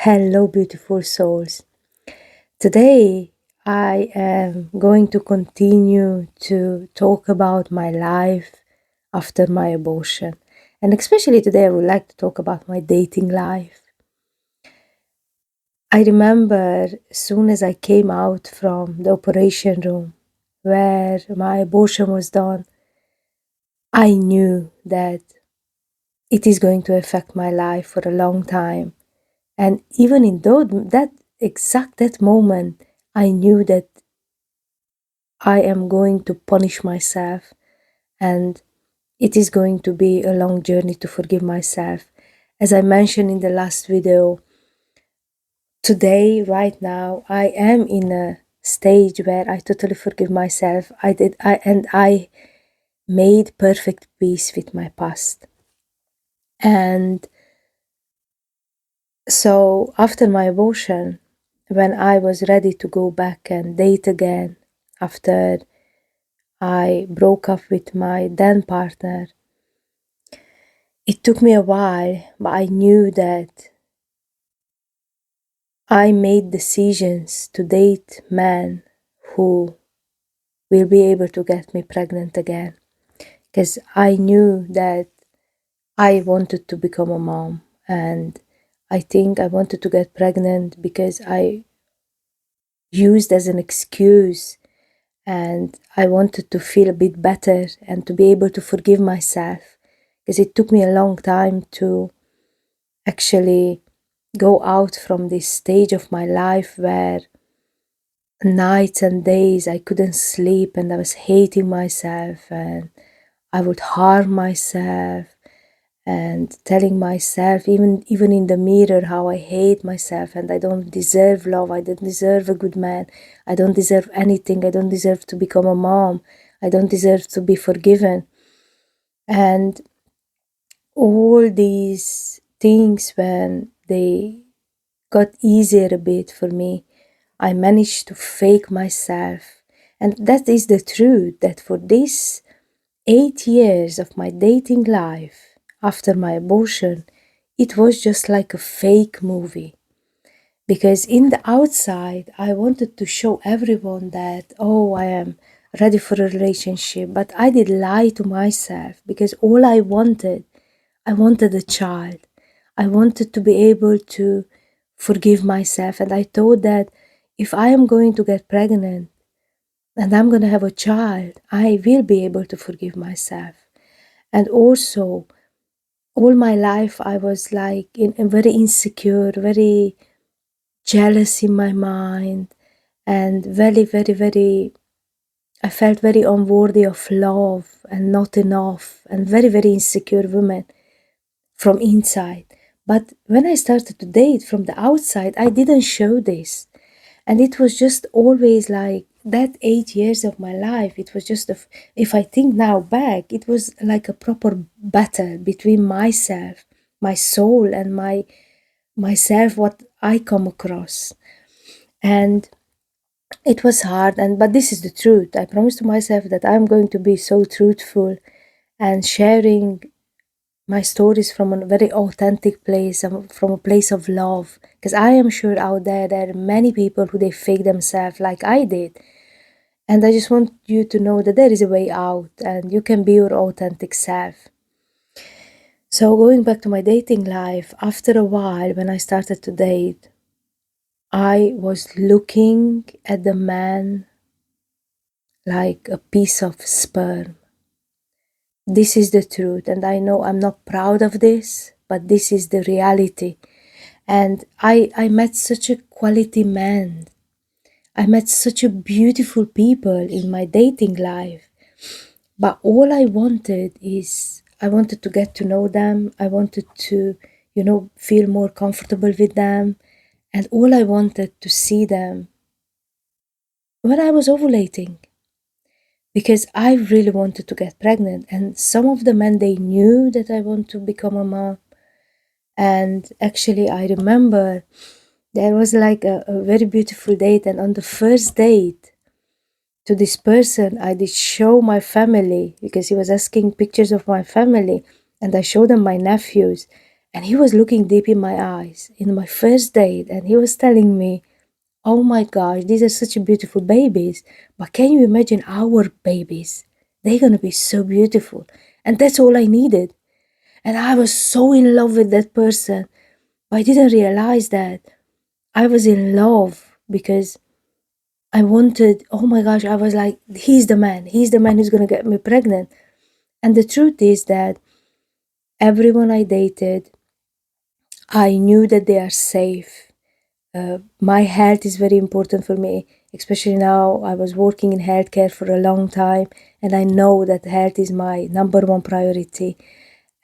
Hello, beautiful souls. Today, I am going to continue to talk about my life after my abortion. And especially today, I would like to talk about my dating life. I remember as soon as I came out from the operation room where my abortion was done, I knew that it is going to affect my life for a long time. And even in that moment, I knew that I am going to punish myself and it is going to be a long journey to forgive myself. As I mentioned in the last video, today, right now, I am in a stage where I totally forgive myself. I made perfect peace with my past. And so after my abortion, when I was ready to go back and date again, after I broke up with my then partner, it took me a while, but I knew that I made decisions to date men who will be able to get me pregnant again. Because I knew that I wanted to become a mom. And I think I wanted to get pregnant because I used as an excuse and I wanted to feel a bit better and to be able to forgive myself. Because it took me a long time to actually go out from this stage of my life where nights and days I couldn't sleep and I was hating myself and I would harm myself and telling myself even in the mirror how I hate myself and I don't deserve love, I don't deserve a good man, I don't deserve anything, I don't deserve to become a mom, I don't deserve to be forgiven. And all these things, when they got easier a bit for me, I managed to fake myself. And that is the truth, that for these 8 years of my dating life after my abortion, it was just like a fake movie. Because in the outside, I wanted to show everyone that, oh, I am ready for a relationship. But I did lie to myself because all I wanted a child. I wanted to be able to forgive myself. And I thought that if I am going to get pregnant and I'm going to have a child, I will be able to forgive myself. And also, all my life, I was like very insecure, very jealous in my mind, and I felt very unworthy of love and not enough, and very insecure woman from inside. But when I started to date from the outside, I didn't show this. And it was just always like that 8 years of my life. It was just, if I think now back, it was like a proper battle between myself, my soul, and myself, what I come across. And it was hard, but this is the truth. I promised to myself that I'm going to be so truthful and sharing my stories from a very authentic place, from a place of love, because I am sure out there are many people who they fake themselves like I did. And I just want you to know that there is a way out and you can be your authentic self. So going back to my dating life, after a while when I started to date, I was looking at the man like a piece of sperm. This is the truth, and I know I'm not proud of this, but this is the reality. And I met such a quality man. I met such a beautiful people in my dating life. But all I wanted is I wanted to get to know them. I wanted to, feel more comfortable with them. And all I wanted to see them when I was ovulating. Because I really wanted to get pregnant. And some of the men, they knew that I want to become a mom. And actually, I remember there was like a very beautiful date. And on the first date to this person, I did show my family because he was asking pictures of my family. And I showed them my nephews. And he was looking deep in my eyes in my first date, and he was telling me, oh my gosh, these are such beautiful babies. But can you imagine our babies? They're gonna be so beautiful. And that's all I needed. And I was so in love with that person. But I didn't realize that I was in love because I wanted, oh my gosh, I was like, he's the man. He's the man who's gonna get me pregnant. And the truth is that everyone I dated, I knew that they are safe. My health is very important for me, especially now. I was working in healthcare for a long time, and I know that health is my number one priority.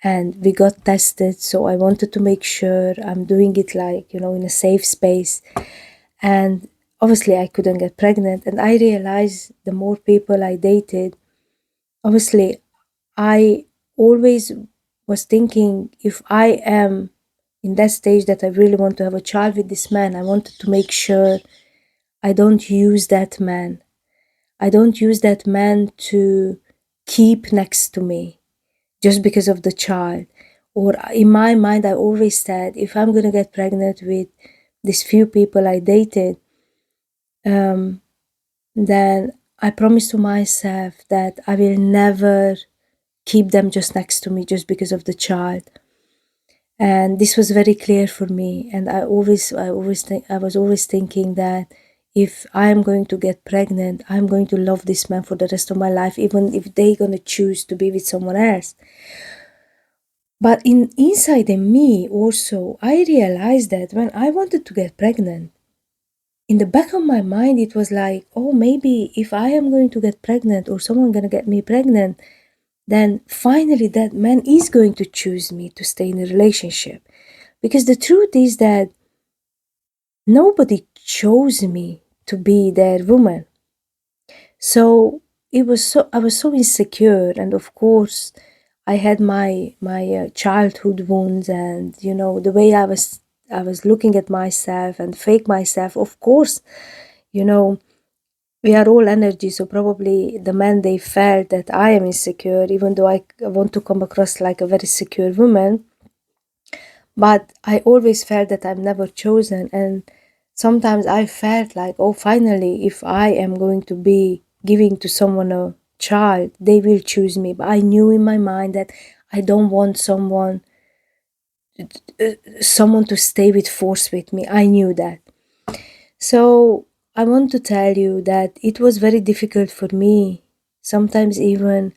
And we got tested, so I wanted to make sure I'm doing it like, in a safe space. And obviously, I couldn't get pregnant. And I realized the more people I dated, obviously, I always was thinking if I am in that stage that I really want to have a child with this man, I wanted to make sure I don't use that man. I don't use that man to keep next to me just because of the child. Or in my mind, I always said if I'm going to get pregnant with these few people I dated, then I promise to myself that I will never keep them just next to me just because of the child. And this was very clear for me. And I was always thinking that if I'm going to get pregnant, I'm going to love this man for the rest of my life, even if they're going to choose to be with someone else. But inside in me also, I realized that when I wanted to get pregnant, in the back of my mind, it was like, oh, maybe if I am going to get pregnant or someone gonna get me pregnant, then finally that man is going to choose me to stay in a relationship. Because the truth is that nobody chose me to be their woman. So I was so insecure, and of course, I had my childhood wounds, and the way I was looking at myself and fake myself. Of course, you know we are all energy, so probably the men they felt that I am insecure, even though I want to come across like a very secure woman. But I always felt that I'm never chosen, and sometimes I felt like, oh, finally, if I am going to be giving to someone a child, they will choose me. But I knew in my mind that I don't want someone to stay with force with me. I knew that. So I want to tell you that it was very difficult for me. Sometimes even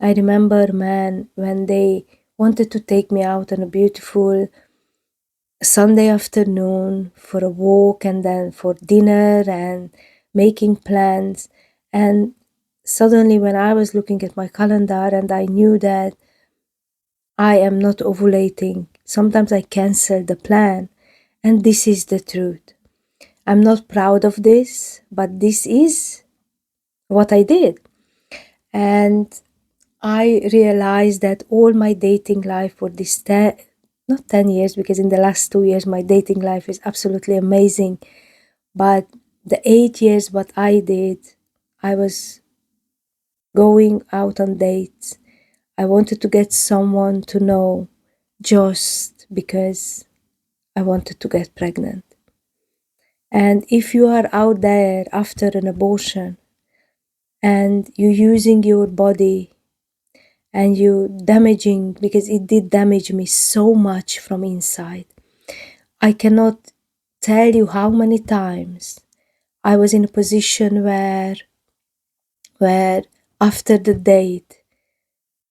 I remember, man, when they wanted to take me out on a beautiful Sunday afternoon for a walk and then for dinner and making plans. And suddenly, when I was looking at my calendar and I knew that I am not ovulating, sometimes I cancel the plan. And this is the truth. I'm not proud of this, but this is what I did. And I realized that all my dating life for this not 10 years, because in the last 2 years my dating life is absolutely amazing, but the 8 years what I did, I was going out on dates. I wanted to get someone to know just because I wanted to get pregnant. And if you are out there after an abortion and you using your body and you damaging, because it did damage me so much from inside, I cannot tell you how many times I was in a position where after the date,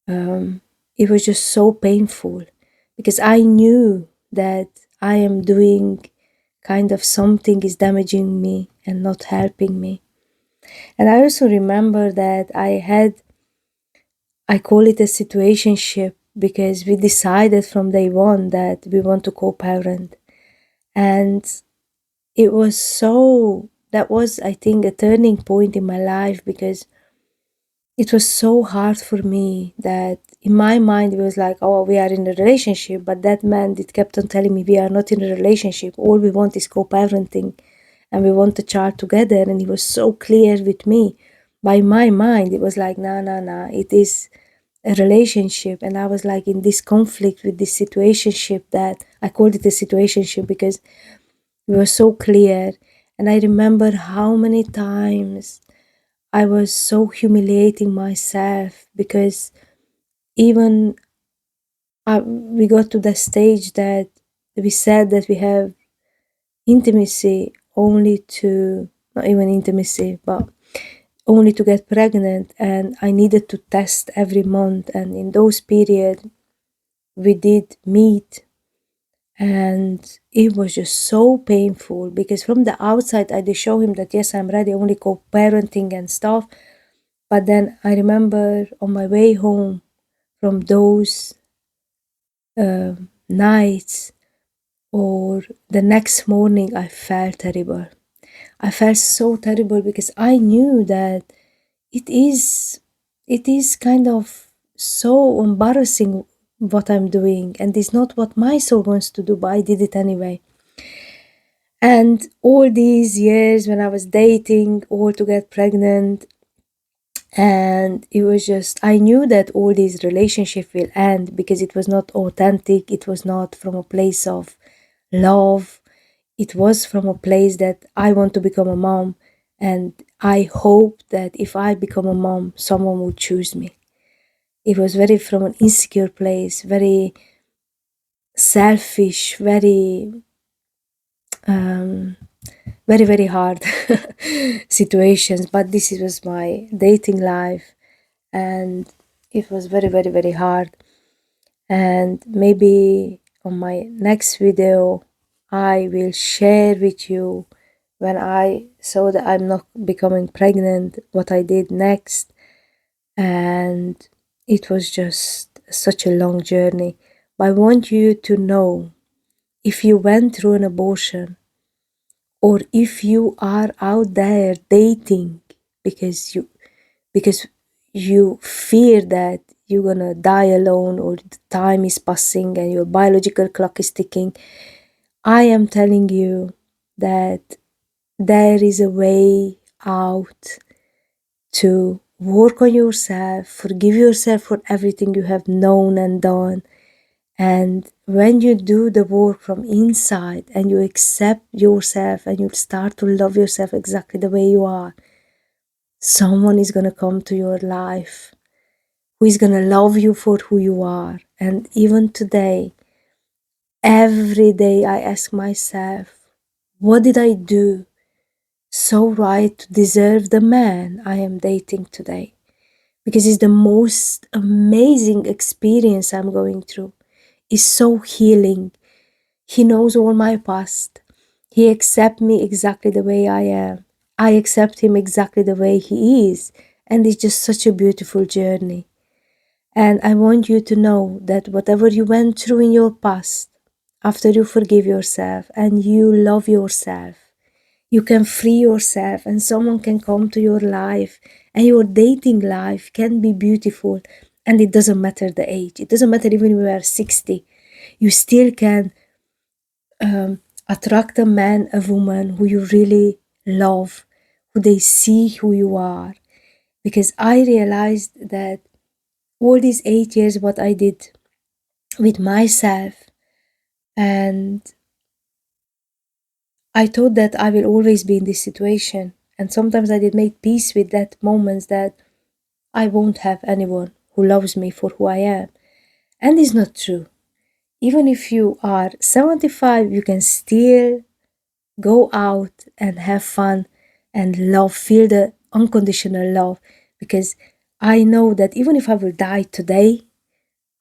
it was just so painful because I knew that I am doing kind of something is damaging me and not helping me. And I also remember that I call it a situationship because we decided from day one that we want to co-parent. And that was, I think, a turning point in my life because it was so hard for me that in my mind it was like, oh, we are in a relationship, but that man it kept on telling me we are not in a relationship. All we want is co-parenting and we want a child together. And he was so clear with me. By my mind, it was like, no, no, no, it is a relationship, and I was like in this conflict with this situationship, that I called it a situationship because we were so clear. And I remember how many times I was so humiliating myself, because even we got to the stage that we said that we have intimacy only to, not even intimacy, but only to get pregnant. And I needed to test every month, and in those periods we did meet, and it was just so painful, because from the outside I did show him that yes, I'm ready, only co-parenting and stuff. But then I remember on my way home from those nights, or the next morning, I felt terrible. I felt so terrible, because I knew that it is it is kind of so embarrassing what I'm doing, and it's not what my soul wants to do, but I did it anyway. And all these years when I was dating, all to get pregnant, and it was just, I knew that all these relationship will end, because it was not authentic, it was not from a place of love, it was from a place that I want to become a mom, and I hope that if I become a mom, someone will choose me. It was very from an insecure place, very selfish, um, very hard situations. But this was my dating life, and it was very hard. And maybe on my next video I will share with you, when I saw that I'm not becoming pregnant, what I did next. And it was just such a long journey. But I want you to know, if you went through an abortion, or if you are out there dating because you fear that you're gonna die alone, or the time is passing and your biological clock is ticking, I am telling you that there is a way out, to work on yourself, forgive yourself for everything you have known and done. And when you do the work from inside, and you accept yourself, and you start to love yourself exactly the way you are, someone is going to come to your life who is going to love you for who you are. And even today, every day I ask myself, what did I do so right to deserve the man I am dating today? Because it's the most amazing experience I'm going through. It's so healing. He knows all my past. He accepts me exactly the way I am. I accept him exactly the way he is. And it's just such a beautiful journey. And I want you to know that whatever you went through in your past, after you forgive yourself and you love yourself, you can free yourself, and someone can come to your life, and your dating life can be beautiful. And it doesn't matter the age. It doesn't matter even if you are 60. You still can attract a man, a woman who you really love, who they see who you are. Because I realized that all these 8 years, what I did with myself, and I thought that I will always be in this situation. And sometimes I did make peace with that moments, that I won't have anyone who loves me for who I am. And it's not true. Even if you are 75, you can still go out and have fun and love, feel the unconditional love. Because I know that even if I will die today,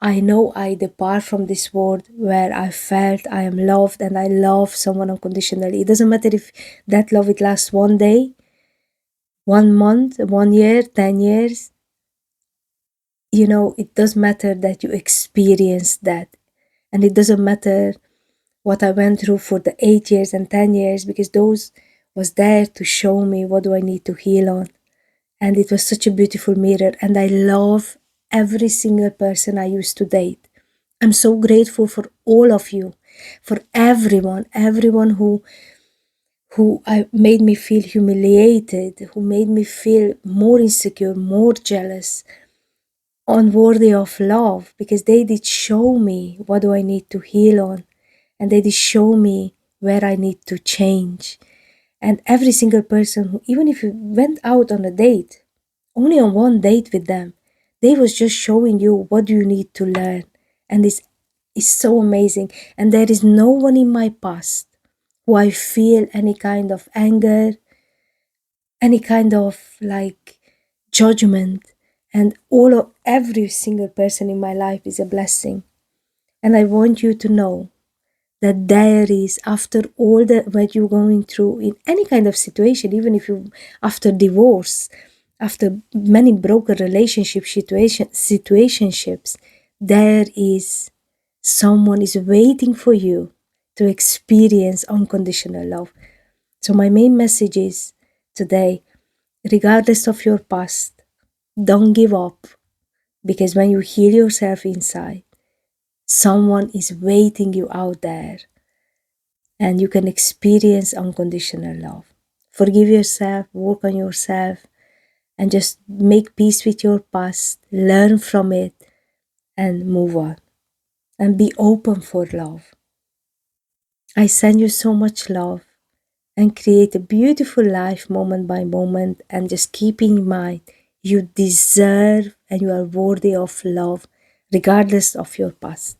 I know I depart from this world where I felt I am loved, and I love someone unconditionally. It doesn't matter if that love it lasts one day, 1 month, 1 year, 10 years. It does matter that you experience that. And it doesn't matter what I went through for the 8 years and 10 years, because those was there to show me what do I need to heal on. And it was such a beautiful mirror. And I love every single person I used to date. I'm so grateful for all of you, for everyone who made me feel humiliated, who made me feel more insecure, more jealous, unworthy of love, because they did show me what do I need to heal on, and they did show me where I need to change. And every single person who, even if you went out on a date, only on one date with them, they was just showing you what you need to learn. And this is so amazing. And there is no one in my past who I feel any kind of anger, any kind of like judgment. And every single person in my life is a blessing. And I want you to know that there is, after all that what you're going through in any kind of situation, even if you, after divorce, after many broken situationships, there is someone is waiting for you to experience unconditional love. So my main message is today, regardless of your past, don't give up, because when you heal yourself inside, someone is waiting you out there, and you can experience unconditional love. Forgive yourself, work on yourself, and just make peace with your past, learn from it, and move on. And be open for love. I send you so much love, and create a beautiful life moment by moment, and just keep in mind you deserve and you are worthy of love regardless of your past.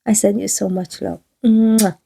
I send you so much love. Mwah.